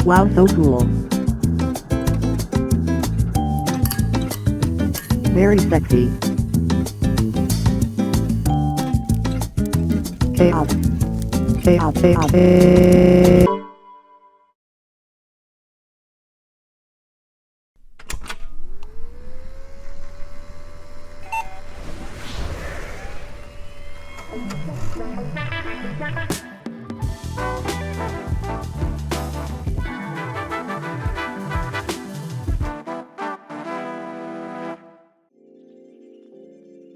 Wow, so cool. Very sexy. Chaos. Chaos, chaos.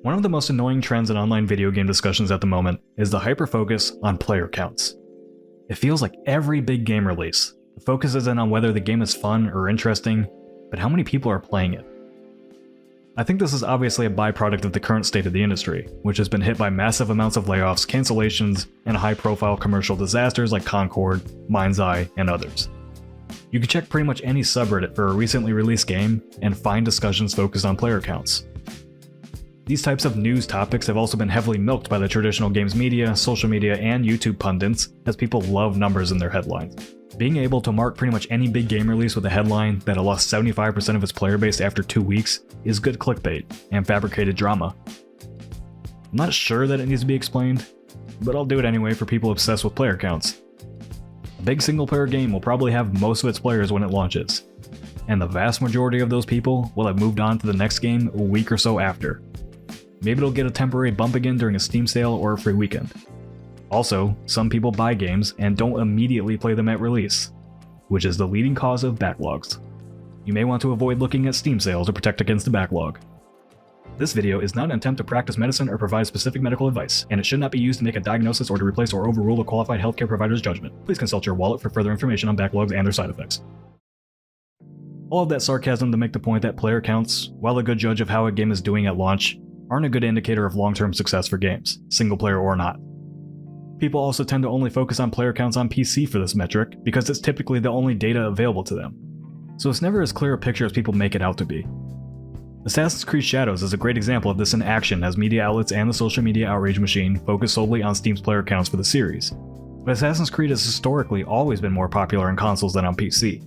One of the most annoying trends in online video game discussions at the moment is the hyper-focus on player counts. It feels like every big game release, the focus isn't on whether the game is fun or interesting, but how many people are playing it. I think this is obviously a byproduct of the current state of the industry, which has been hit by massive amounts of layoffs, cancellations, and high-profile commercial disasters like Concord, Mind's Eye, and others. You can check pretty much any subreddit for a recently released game and find discussions focused on player counts. These types of news topics have also been heavily milked by the traditional games media, social media, and YouTube pundits, as people love numbers in their headlines. Being able to mark pretty much any big game release with a headline that it lost 75% of its player base after 2 weeks is good clickbait and fabricated drama. I'm not sure that it needs to be explained, but I'll do it anyway for people obsessed with player counts. A big single-player game will probably have most of its players when it launches, and the vast majority of those people will have moved on to the next game a week or so after. Maybe it'll get a temporary bump again during a Steam sale or a free weekend. Also, some people buy games and don't immediately play them at release, which is the leading cause of backlogs. You may want to avoid looking at Steam sales to protect against the backlog. This video is not an attempt to practice medicine or provide specific medical advice, and it should not be used to make a diagnosis or to replace or overrule a qualified healthcare provider's judgment. Please consult your wallet for further information on backlogs and their side effects. All of that sarcasm to make the point that player counts, while a good judge of how a game is doing at launch, aren't a good indicator of long-term success for games, single player or not. People also tend to only focus on player counts on PC for this metric because it's typically the only data available to them, so it's never as clear a picture as people make it out to be. Assassin's Creed Shadows is a great example of this in action, as media outlets and the social media outrage machine focus solely on Steam's player counts for the series. But Assassin's Creed has historically always been more popular on consoles than on PC.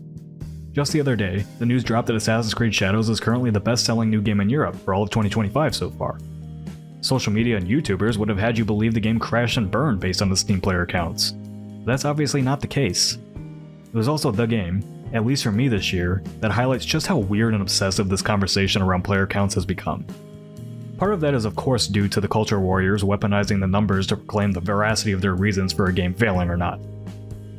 Just the other day, the news dropped that Assassin's Creed Shadows is currently the best-selling new game in Europe for all of 2025 so far. Social media and YouTubers would have had you believe the game crashed and burned based on the Steam player counts. But that's obviously not the case. It was also the game, at least for me this year, that highlights just how weird and obsessive this conversation around player counts has become. Part of that is of course due to the culture warriors weaponizing the numbers to proclaim the veracity of their reasons for a game failing or not.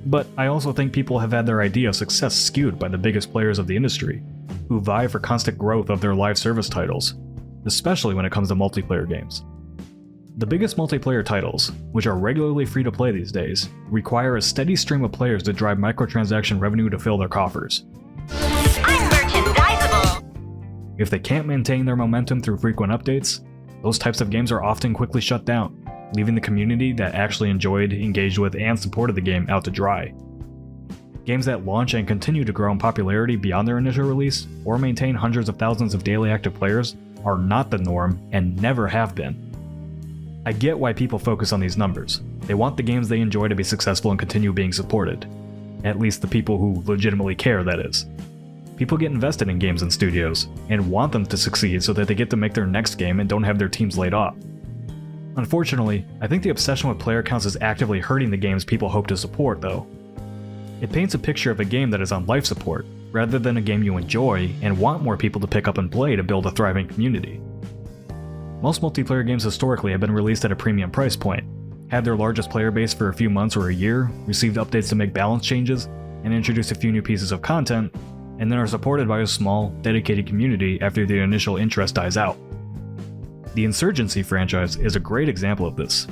But I also think people have had their idea of success skewed by the biggest players of the industry, who vie for constant growth of their live service titles, especially when it comes to multiplayer games. The biggest multiplayer titles, which are regularly free to play these days, require a steady stream of players to drive microtransaction revenue to fill their coffers. I'm merchandisable! If they can't maintain their momentum through frequent updates, those types of games are often quickly shut down, leaving the community that actually enjoyed, engaged with, and supported the game out to dry. Games that launch and continue to grow in popularity beyond their initial release, or maintain hundreds of thousands of daily active players, are not the norm and never have been. I get why people focus on these numbers. They want the games they enjoy to be successful and continue being supported. At least the people who legitimately care, that is. People get invested in games and studios, and want them to succeed so that they get to make their next game and don't have their teams laid off. Unfortunately, I think the obsession with player counts is actively hurting the games people hope to support, though. It paints a picture of a game that is on life support, rather than a game you enjoy and want more people to pick up and play to build a thriving community. Most multiplayer games historically have been released at a premium price point, had their largest player base for a few months or a year, received updates to make balance changes, and introduce a few new pieces of content, and then are supported by a small, dedicated community after the initial interest dies out. The Insurgency franchise is a great example of this.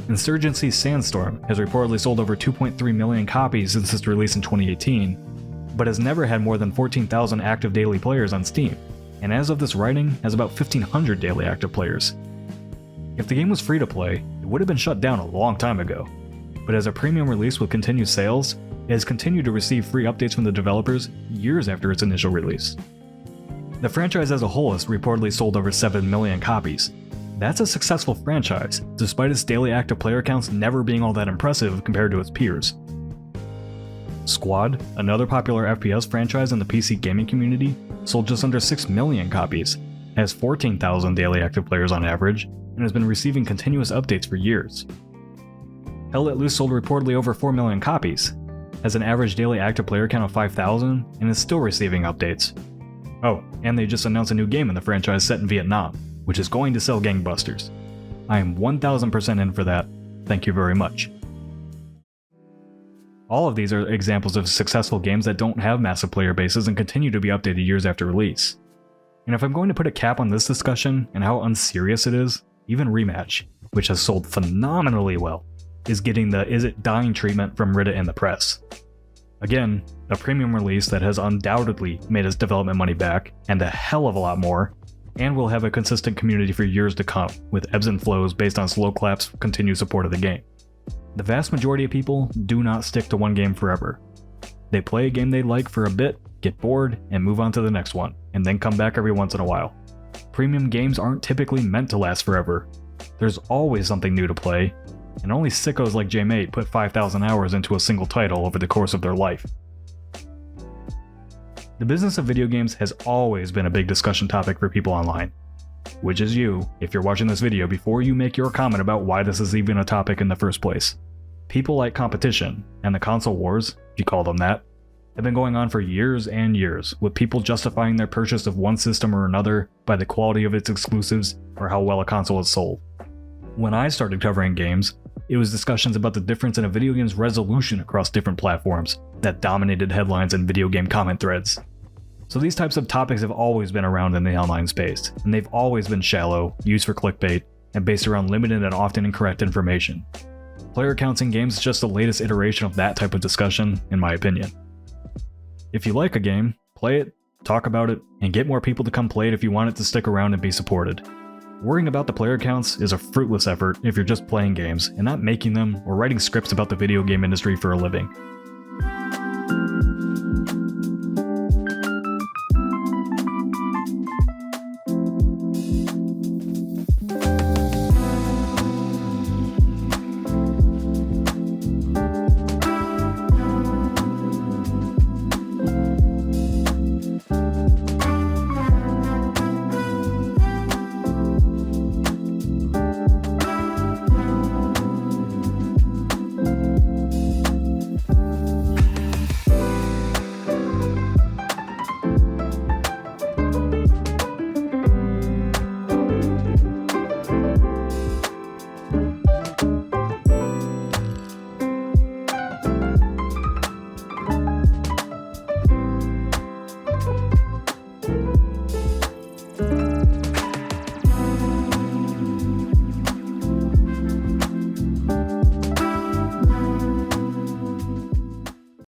Insurgency Sandstorm has reportedly sold over 2.3 million copies since its release in 2018, but has never had more than 14,000 active daily players on Steam, and as of this writing has about 1,500 daily active players. If the game was free to play, it would have been shut down a long time ago, but as a premium release with continued sales, it has continued to receive free updates from the developers years after its initial release. The franchise as a whole has reportedly sold over 7 million copies, That's a successful franchise, despite its daily active player counts never being all that impressive compared to its peers. Squad, another popular FPS franchise in the PC gaming community, sold just under 6 million copies, has 14,000 daily active players on average, and has been receiving continuous updates for years. Hell Let Loose sold reportedly over 4 million copies, has an average daily active player count of 5,000, and is still receiving updates. Oh, and they just announced a new game in the franchise set in Vietnam, which is going to sell gangbusters. I am 1000% in for that, thank you very much. All of these are examples of successful games that don't have massive player bases and continue to be updated years after release. And if I'm going to put a cap on this discussion and how unserious it is, even Rematch, which has sold phenomenally well, is getting the "is it dying" treatment from Reddit and the press. Again, a premium release that has undoubtedly made its development money back, and a hell of a lot more, and will have a consistent community for years to come, with ebbs and flows based on slow claps' continued support of the game. The vast majority of people do not stick to one game forever. They play a game they like for a bit, get bored, and move on to the next one, and then come back every once in a while. Premium games aren't typically meant to last forever. There's always something new to play, and only sickos like J-Mate put 5,000 hours into a single title over the course of their life. The business of video games has always been a big discussion topic for people online. Which is you, if you're watching this video, before you make your comment about why this is even a topic in the first place. People like competition, and the console wars, if you call them that, have been going on for years and years, with people justifying their purchase of one system or another by the quality of its exclusives or how well a console is sold. When I started covering games, it was discussions about the difference in a video game's resolution across different platforms that dominated headlines and video game comment threads. So these types of topics have always been around in the online space, and they've always been shallow, used for clickbait, and based around limited and often incorrect information. Player counts in games is just the latest iteration of that type of discussion, in my opinion. If you like a game, play it, talk about it, and get more people to come play it if you want it to stick around and be supported. Worrying about the player counts is a fruitless effort if you're just playing games and not making them or writing scripts about the video game industry for a living.